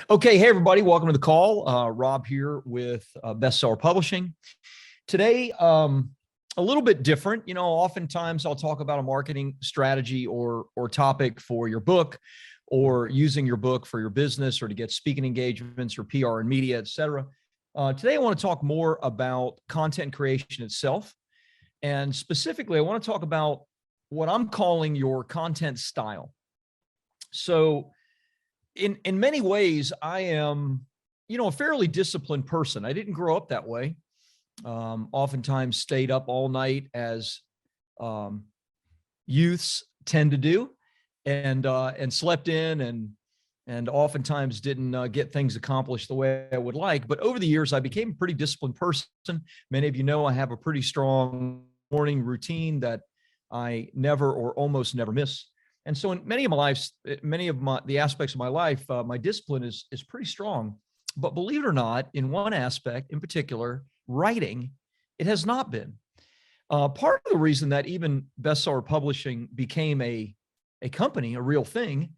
Okay, hey everybody, welcome to the call. Rob here with Bestseller Publishing. Today, a little bit different. Oftentimes I'll talk about a marketing strategy or topic for your book, or using your book for your business, or to get speaking engagements or PR and media, etc. Today, I want to talk more about content creation itself, and specifically, I want to talk about what I'm calling your content style. So, in many ways, I am, a fairly disciplined person. I didn't grow up that way. Oftentimes stayed up all night, as youths tend to do, and slept in, and oftentimes didn't get things accomplished the way I would like. But over the years, I became a pretty disciplined person. Many of you know I have a pretty strong morning routine that I never or almost never miss. And so in many of the aspects of my life, my discipline is pretty strong. But believe it or not, in one aspect in particular, writing, it has not been. Part of the reason that even Bestseller Publishing became a company, a real thing,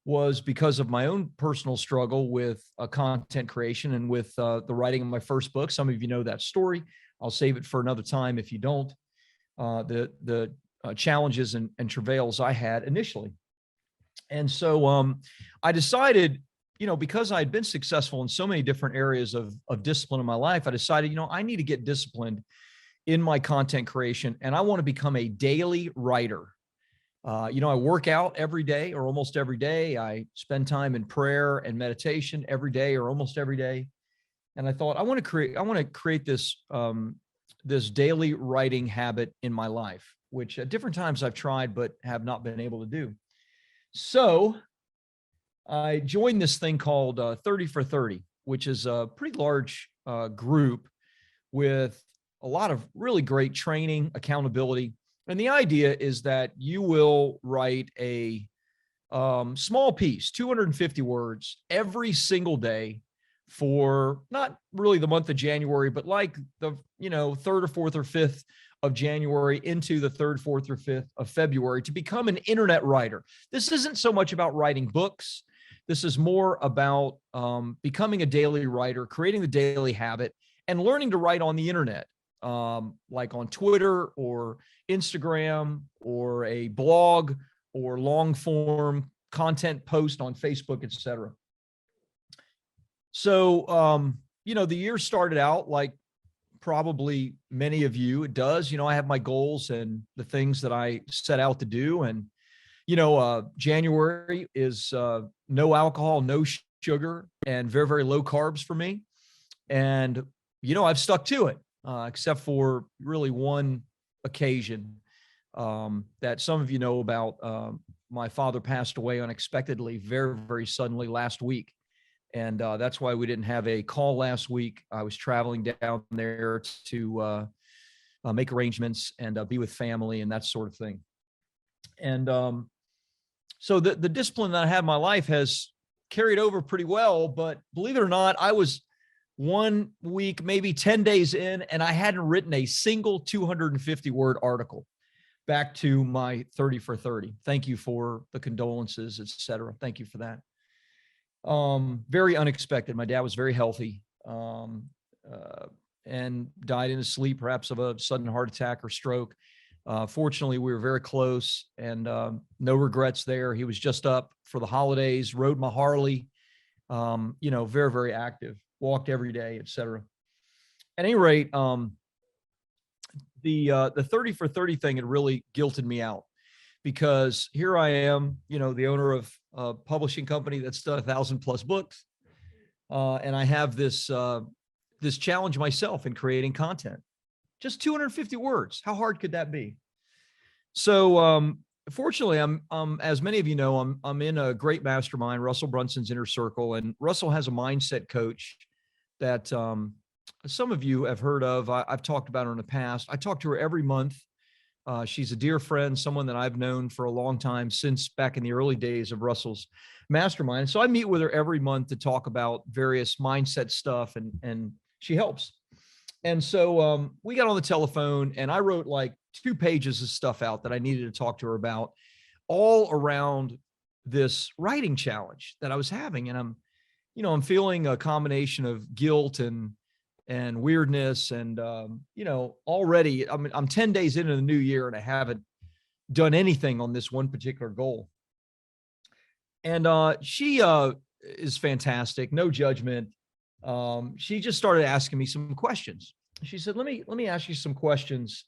was because of my own personal struggle with content creation and with the writing of my first book. Some of you know that story. I'll save it for another time if you don't. The challenges and travails I had initially. And so I decided, because I had been successful in so many different areas of discipline in my life, I decided, I need to get disciplined in my content creation, and I want to become a daily writer. I work out every day or almost every day. I spend time in prayer and meditation every day or almost every day. And I thought, I want to create this, this daily writing habit in my life, which at different times I've tried, but have not been able to do. So I joined this thing called 30 for 30, which is a pretty large group with a lot of really great training, accountability. And the idea is that you will write a small piece, 250 words every single day for not really the month of January, but like the, 3rd or 4th or 5th of January into the 3rd, 4th, or 5th of February to become an internet writer. This isn't so much about writing books. This is more about becoming a daily writer, creating the daily habit, and learning to write on the internet, like on Twitter or Instagram or a blog or long form content post on Facebook, etc. So, the year started out like probably many of you, it does. I have my goals and the things that I set out to do. And, January is no alcohol, no sugar, and very, very low carbs for me. And, I've stuck to it, except for really one occasion that some of you know about. My father passed away unexpectedly, very, very suddenly last week. And that's why we didn't have a call last week. I was traveling down there to make arrangements and be with family and that sort of thing. And so the discipline that I have in my life has carried over pretty well. But believe it or not, I was 1 week, maybe 10 days in, and I hadn't written a single 250-word article back to my 30 for 30. Thank you for the condolences, et cetera. Thank you for that. Very unexpected. My dad was very healthy, and died in his sleep, perhaps of a sudden heart attack or stroke. Fortunately, we were very close, and no regrets there. He was just up for the holidays, rode my Harley, very, very active, walked every day, et cetera. At any rate, the 30 for 30 thing had really guilted me out, because here I am, the owner of a publishing company that's done 1,000+ books. And I have this challenge myself in creating content, just 250 words. How hard could that be? So, fortunately, I'm as many of you know, I'm in a great mastermind, Russell Brunson's Inner Circle, and Russell has a mindset coach that, some of you have heard of. I've talked about her in the past. I talk to her every month. She's a dear friend, someone that I've known for a long time, since back in the early days of Russell's mastermind. So I meet with her every month to talk about various mindset stuff, and she helps. And so we got on the telephone, and I wrote like 2 pages of stuff out that I needed to talk to her about, all around this writing challenge that I was having. And I'm feeling a combination of guilt and weirdness. And, already I'm 10 days into the new year and I haven't done anything on this one particular goal. And she is fantastic, no judgment. She just started asking me some questions. She said, let me ask you some questions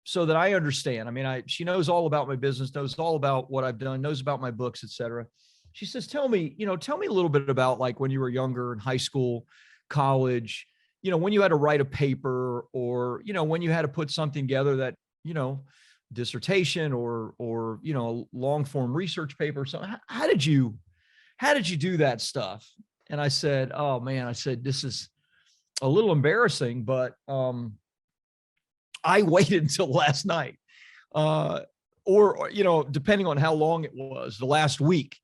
so that I understand. She knows all about my business, knows all about what I've done, knows about my books, et cetera. She says, tell me a little bit about like when you were younger in high school, college, when you had to write a paper or, when you had to put something together that, dissertation or, long form research paper. So how did you do that stuff? And I said, oh man, this is a little embarrassing, but, I waited until last night, or, depending on how long it was, the last week.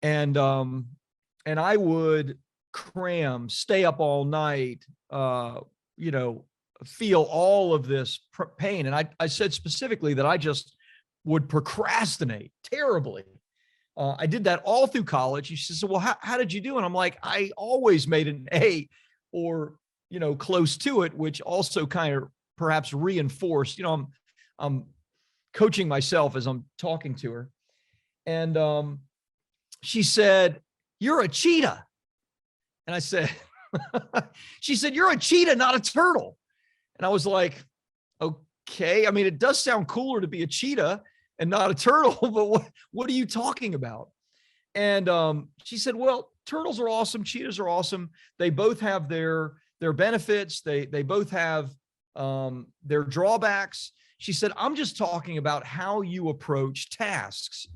And I would stay up all night, feel all of this pain. And I said specifically that I just would procrastinate terribly. I did that all through college. She said, well, how did you do? And I'm like, I always made an A or, close to it, which also kind of perhaps reinforced, I'm coaching myself as I'm talking to her. And she said, you're a cheetah. And I said, she said, you're a cheetah, not a turtle. And I was like, okay. It does sound cooler to be a cheetah and not a turtle, but what are you talking about? And she said, well, turtles are awesome. Cheetahs are awesome. They both have their benefits. They both have their drawbacks. She said, I'm just talking about how you approach tasks.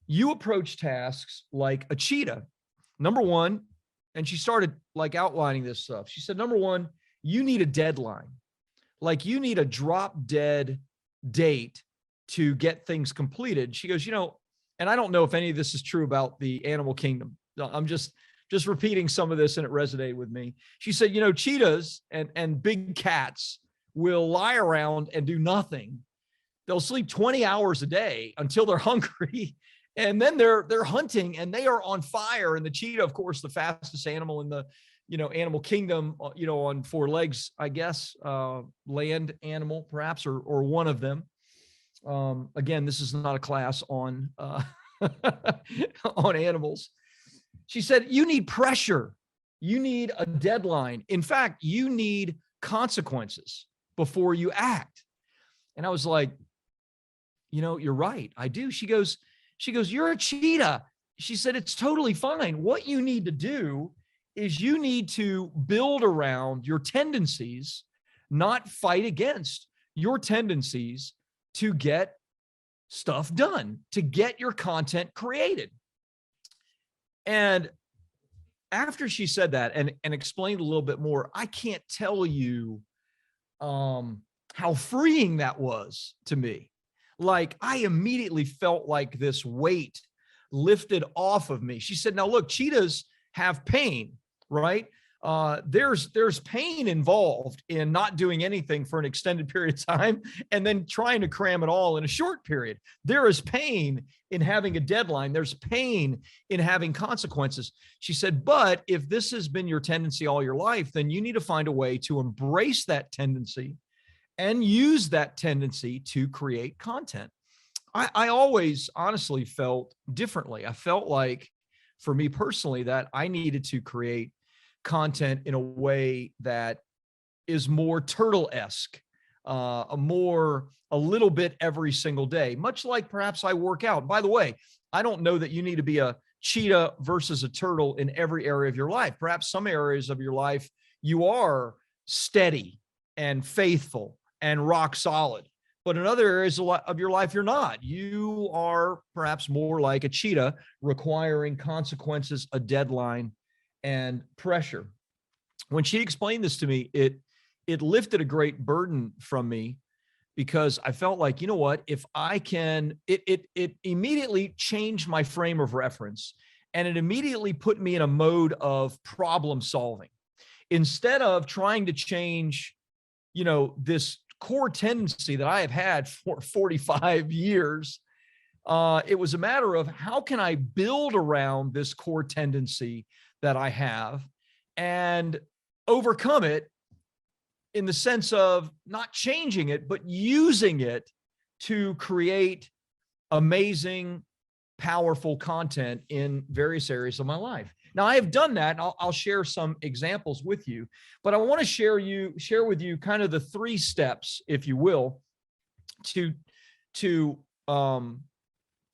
You approach tasks like a cheetah. Number one, and she started like outlining this stuff. She said, number one, you need a deadline. Like you need a drop dead date to get things completed. She goes, and I don't know if any of this is true about the animal kingdom. I'm just repeating some of this and it resonated with me. She said, cheetahs and big cats will lie around and do nothing. They'll sleep 20 hours a day until they're hungry. And then they're hunting and they are on fire. And the cheetah, of course, the fastest animal in the, animal kingdom, on four legs, I guess, land animal, perhaps, or one of them. Again, this is not a class on, on animals. She said, you need pressure. You need a deadline. In fact, you need consequences before you act. And I was like, you're right. I do. She goes, you're a cheetah. She said, it's totally fine. What you need to do is you need to build around your tendencies, not fight against your tendencies to get stuff done, to get your content created. And after she said that and explained a little bit more, I can't tell you how freeing that was to me. Like I immediately felt like this weight lifted off of me. She said, now look, cheetahs have pain, right? There's pain involved in not doing anything for an extended period of time and then trying to cram it all in a short period. There is pain in having a deadline. There's pain in having consequences. She said, but if this has been your tendency all your life, then you need to find a way to embrace that tendency and use that tendency to create content. I always honestly felt differently. I felt like for me personally that I needed to create content in a way that is more turtle-esque, a little bit every single day, much like perhaps I work out. By the way, I don't know that you need to be a cheetah versus a turtle in every area of your life. Perhaps some areas of your life, you are steady and faithful and rock solid. But in other areas of your life, you're not. You are perhaps more like a cheetah, requiring consequences, a deadline, and pressure. When she explained this to me, it lifted a great burden from me because I felt like, you know what, if I can, it immediately changed my frame of reference and it immediately put me in a mode of problem solving. Instead of trying to change, this core tendency that I have had for 45 years, It was a matter of how can I build around this core tendency that I have and overcome it in the sense of not changing it, but using it to create amazing, powerful content in various areas of my life. Now, I have done that. I'll share some examples with you, but I want to share with you kind of the 3 steps, if you will, to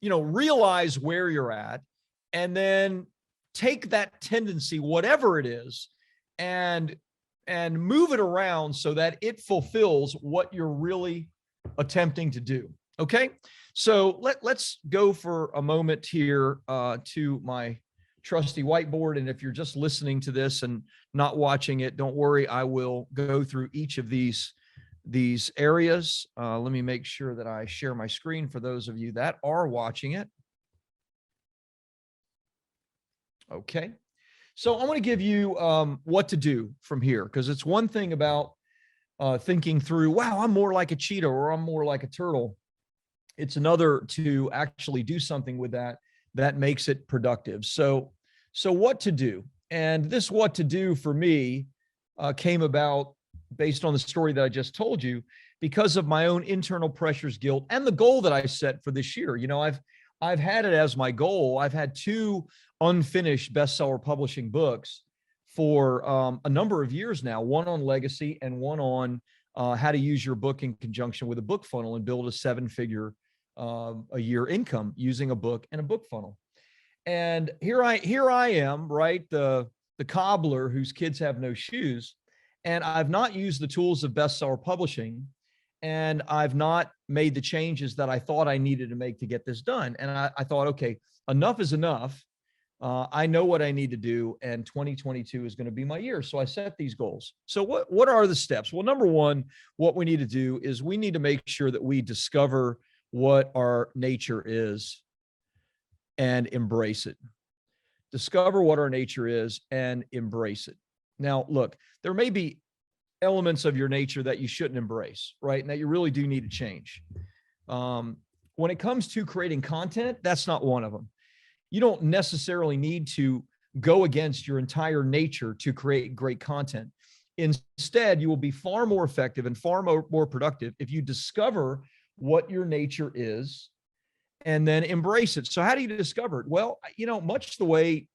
realize where you're at, and then take that tendency, whatever it is, and move it around so that it fulfills what you're really attempting to do. Okay. So let's go for a moment here to my trusty whiteboard. And if you're just listening to this and not watching it, don't worry. I will go through each of these areas. Let me make sure that I share my screen for those of you that are watching it. Okay. So I want to give you what to do from here, because it's one thing about thinking through, wow, I'm more like a cheetah or I'm more like a turtle. It's another to actually do something with that makes it productive. So what to do? And this what to do for me came about based on the story that I just told you, because of my own internal pressures, guilt, and the goal that I set for this year. I've had it as my goal. I've had 2 unfinished bestseller publishing books for a number of years now, one on legacy and one on how to use your book in conjunction with a book funnel and build a 7-figure a year income using a book and a book funnel. And here I am, right? The cobbler whose kids have no shoes. And I've not used the tools of bestseller publishing, and I've not made the changes that I thought I needed to make to get this done. And I thought, okay, enough is enough. I know what I need to do, and 2022 is going to be my year. So I set these goals. So what are the steps? Well, number 1, what we need to do is we need to make sure that we discover what our nature is and embrace it. Discover what our nature is and embrace it. Now, look, there may be elements of your nature that you shouldn't embrace, right? And that you really do need to change. When it comes to creating content, that's not one of them. You don't necessarily need to go against your entire nature to create great content. Instead, you will be far more effective and far more productive if you discover what your nature is and then embrace it. So how do you discover it? Well, much the way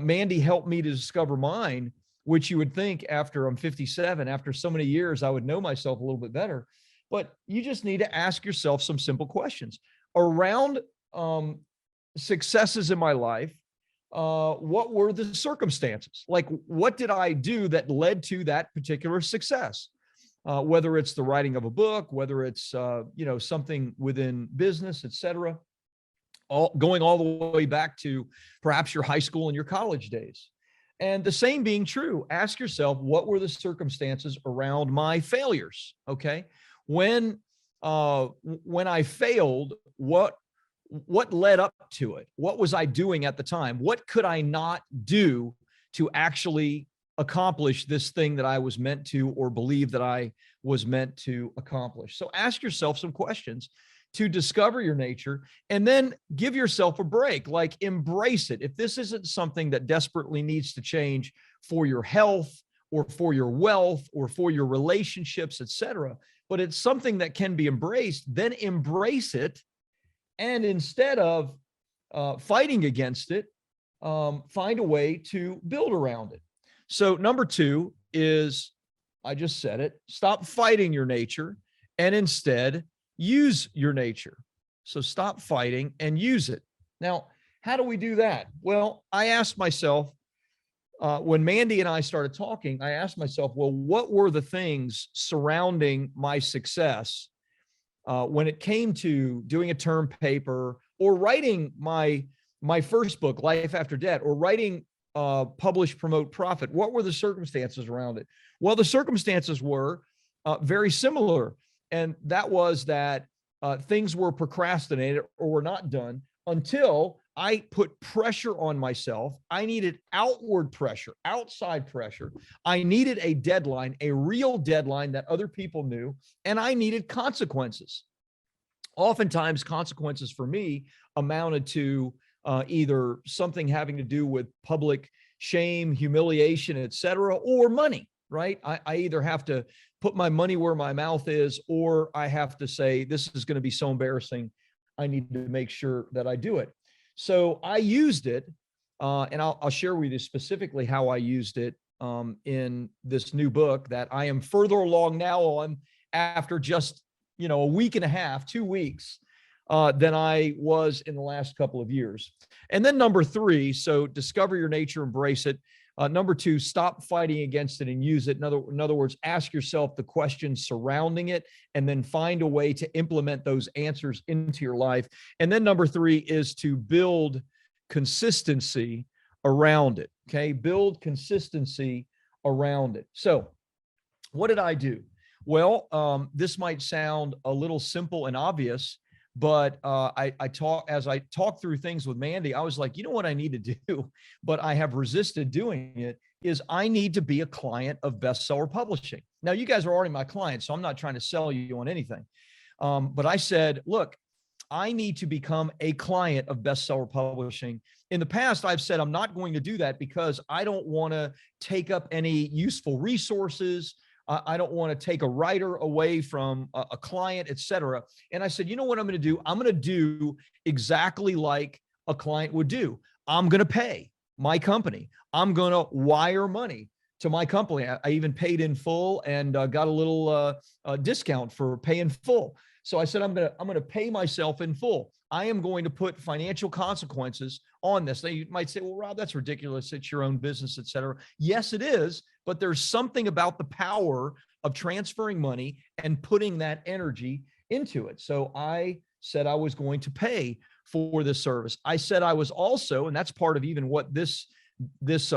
Mandy helped me to discover mine, which you would think after I'm 57, after so many years, I would know myself a little bit better. But you just need to ask yourself some simple questions around successes in my life. What were the circumstances? Like, what did I do that led to that particular success? Whether it's the writing of a book, whether it's, something within business, et cetera, going all the way back to perhaps your high school and your college days. And the same being true, ask yourself, what were the circumstances around my failures? Okay. When I failed, what led up to it? What was I doing at the time? What could I not do to actually accomplish this thing that I was meant to, or believe that I was meant to accomplish? So ask yourself some questions to discover your nature, and then give yourself a break, like embrace it. If this isn't something that desperately needs to change for your health or for your wealth or for your relationships, et cetera, but it's something that can be embraced, then embrace it. And instead of fighting against it, find a way to build around it. So number 2 is, I just said it, stop fighting your nature and instead use your nature. So stop fighting and use it. Now, how do we do that? Well, I asked myself, when Mandy and I started talking, I asked myself, well, what were the things surrounding my success when it came to doing a term paper or writing my first book, Life After Debt, or writing Publish, Promote, Profit? What were the circumstances around it? Well, the circumstances were very similar. And that was that things were procrastinated or were not done until I put pressure on myself. I needed outward pressure, outside pressure. I needed a deadline, a real deadline that other people knew, and I needed consequences. Oftentimes consequences for me amounted to either something having to do with public shame, humiliation, et cetera, or money, right? I either have to put my money where my mouth is, or I have to say, this is going to be so embarrassing. I need to make sure that I do it. So I used it, and I'll share with you specifically how I used it in this new book that I am further along now on after just a week and a half, 2 weeks, than I was in the last couple of years. And then number three, so discover your nature, embrace it. Number two, stop fighting against it and use it. In other words, ask yourself the questions surrounding it, and then find a way to implement those answers into your life. And then number three is to build consistency around it. Okay. Build consistency around it. So what did I do? Well, this might sound a little simple and obvious, but as I talked through things with Mandy, I was like, you know what I need to do, but I have resisted doing it, is I need to be a client of Bestseller Publishing. Now, you guys are already my clients, so I'm not trying to sell you on anything. But I said, look, I need to become a client of Bestseller Publishing. In the past, I've said I'm not going to do that because I don't want to take up any useful resources. I don't want to take a writer away from a client, et cetera. And I said, you know what I'm going to do? I'm going to do exactly like a client would do. I'm going to pay my company. I'm going to wire money to my company. I even paid in full and got a little discount for pay in full. So I said, I'm going to pay myself in full. I am going to put financial consequences on this. Now you might say, well, Rob, that's ridiculous. It's your own business, et cetera. Yes, it is. But there's something about the power of transferring money and putting that energy into it. So I said I was going to pay for this service. I said I was also, and that's part of even what this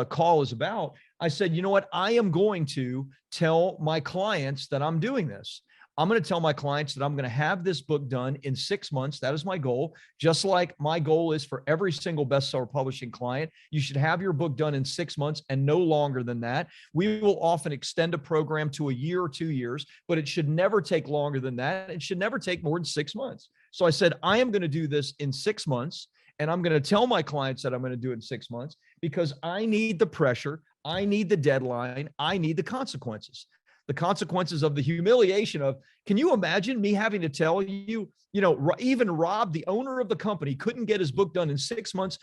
call is about. I said, you know what? I am going to tell my clients that I'm doing this. I'm going to tell my clients that I'm going to have this book done in 6 months. That is my goal. Just like my goal is for every single Bestseller Publishing client, you should have your book done in 6 months and no longer than that. We will often extend a program to a year or 2 years, but it should never take longer than that. It should never take more than 6 months. So I said, I am going to do this in 6 months. And I'm going to tell my clients that I'm going to do it in 6 months because I need the pressure. I need the deadline. I need the consequences. The consequences of the humiliation of, can you imagine me having to tell you, even Rob, the owner of the company, couldn't get his book done in 6 months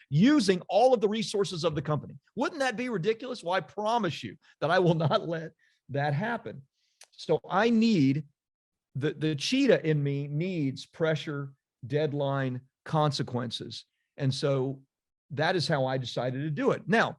using all of the resources of the company. Wouldn't that be ridiculous? Well, I promise you that I will not let that happen. So I need the cheetah in me needs pressure, deadline, consequences. And so that is how I decided to do it. Now,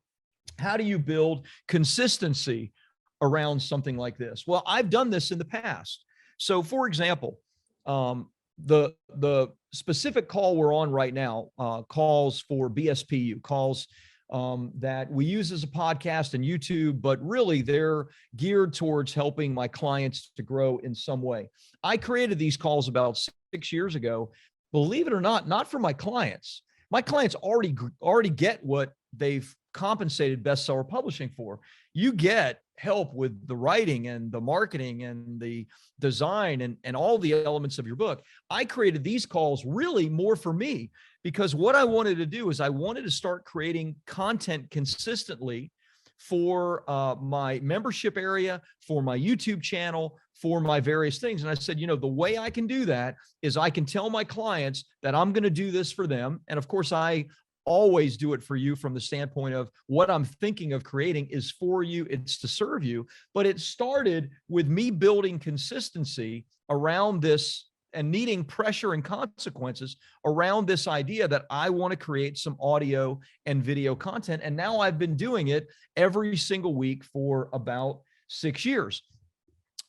how do you build consistency around something like this? Well, I've done this in the past. So for example, the specific call we're on right now, calls for BSPU, calls that we use as a podcast and YouTube, but really they're geared towards helping my clients to grow in some way. I created these calls about 6 years ago, believe it or not for my clients. My clients already get what they've compensated Bestseller Publishing for. You get help with the writing and the marketing and the design and all the elements of your book. I created these calls really more for me because what I wanted to do is I wanted to start creating content consistently for my membership area, for my YouTube channel, for my various things. And I said, the way I can do that is I can tell my clients that I'm going to do this for them. And of course, I always do it for you from the standpoint of what I'm thinking of creating is for you. It's to serve you. But it started with me building consistency around this and needing pressure and consequences around this idea that I want to create some audio and video content. And now I've been doing it every single week for about 6 years.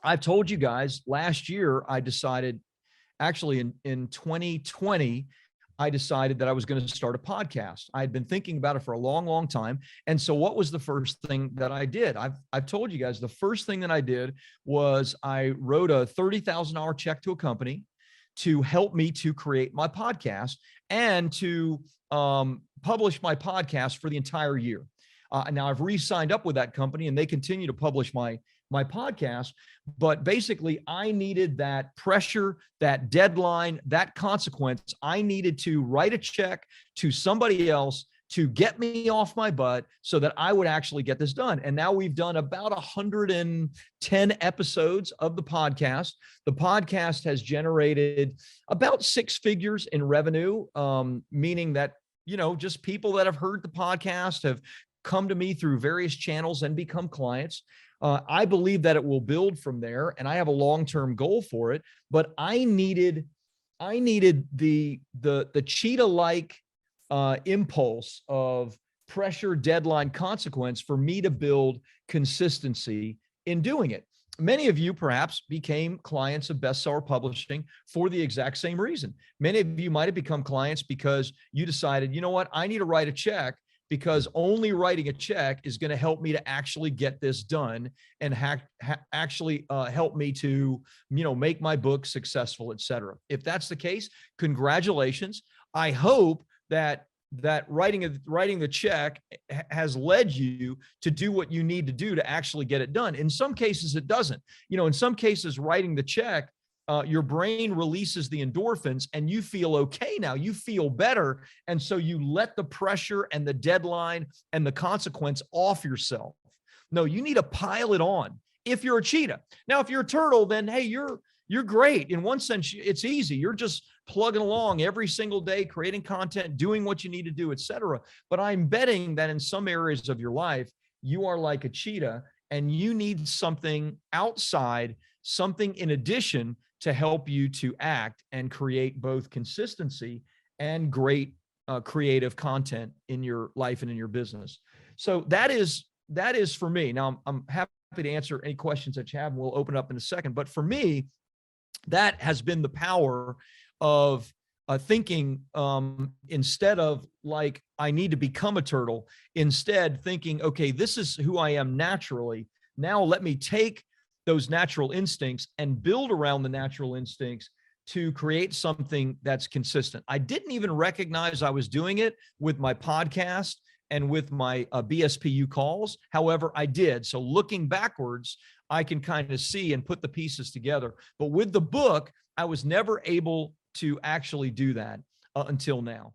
I've told you guys last year, I decided actually in 2020, I decided that I was going to start a podcast. I had been thinking about it for a long, long time. And so what was the first thing that I did? I've told you guys the first thing that I did was I wrote a $30,000 check to a company to help me to create my podcast and to publish my podcast for the entire year. Now I've re-signed up with that company and they continue to publish my podcast. But basically, I needed that pressure, that deadline, that consequence. I needed to write a check to somebody else to get me off my butt so that I would actually get this done. And now we've done about 110 episodes of the podcast. The podcast has generated about 6 figures in revenue, meaning that, just people that have heard the podcast have come to me through various channels and become clients. I believe that it will build from there, and I have a long-term goal for it. But I needed the cheetah-like impulse of pressure, deadline, consequence for me to build consistency in doing it. Many of you perhaps became clients of Bestseller Publishing for the exact same reason. Many of you might have become clients because you decided, you know what, I need to write a check, because only writing a check is going to help me to actually get this done and actually help me to, make my book successful, et cetera. If that's the case, congratulations. I hope that writing the check has led you to do what you need to do to actually get it done. In some cases, it doesn't. In some cases, writing the check, your brain releases the endorphins and you feel okay now. You feel better. And so you let the pressure and the deadline and the consequence off yourself. No, you need to pile it on if you're a cheetah. Now, if you're a turtle, then, hey, you're great. In one sense, it's easy. You're just plugging along every single day, creating content, doing what you need to do, et cetera. But I'm betting that in some areas of your life, you are like a cheetah and you need something outside, something in addition to help you to act and create both consistency and great creative content in your life and in your business. So that is for me. Now, I'm happy to answer any questions that you have, and we'll open up in a second. But for me, that has been the power of thinking instead of like, I need to become a turtle, instead thinking, okay, this is who I am naturally. Now let me take those natural instincts and build around the natural instincts to create something that's consistent. I didn't even recognize I was doing it with my podcast and with my BSPU calls. However, I did. So looking backwards, I can kind of see and put the pieces together. But with the book, I was never able to actually do that until now.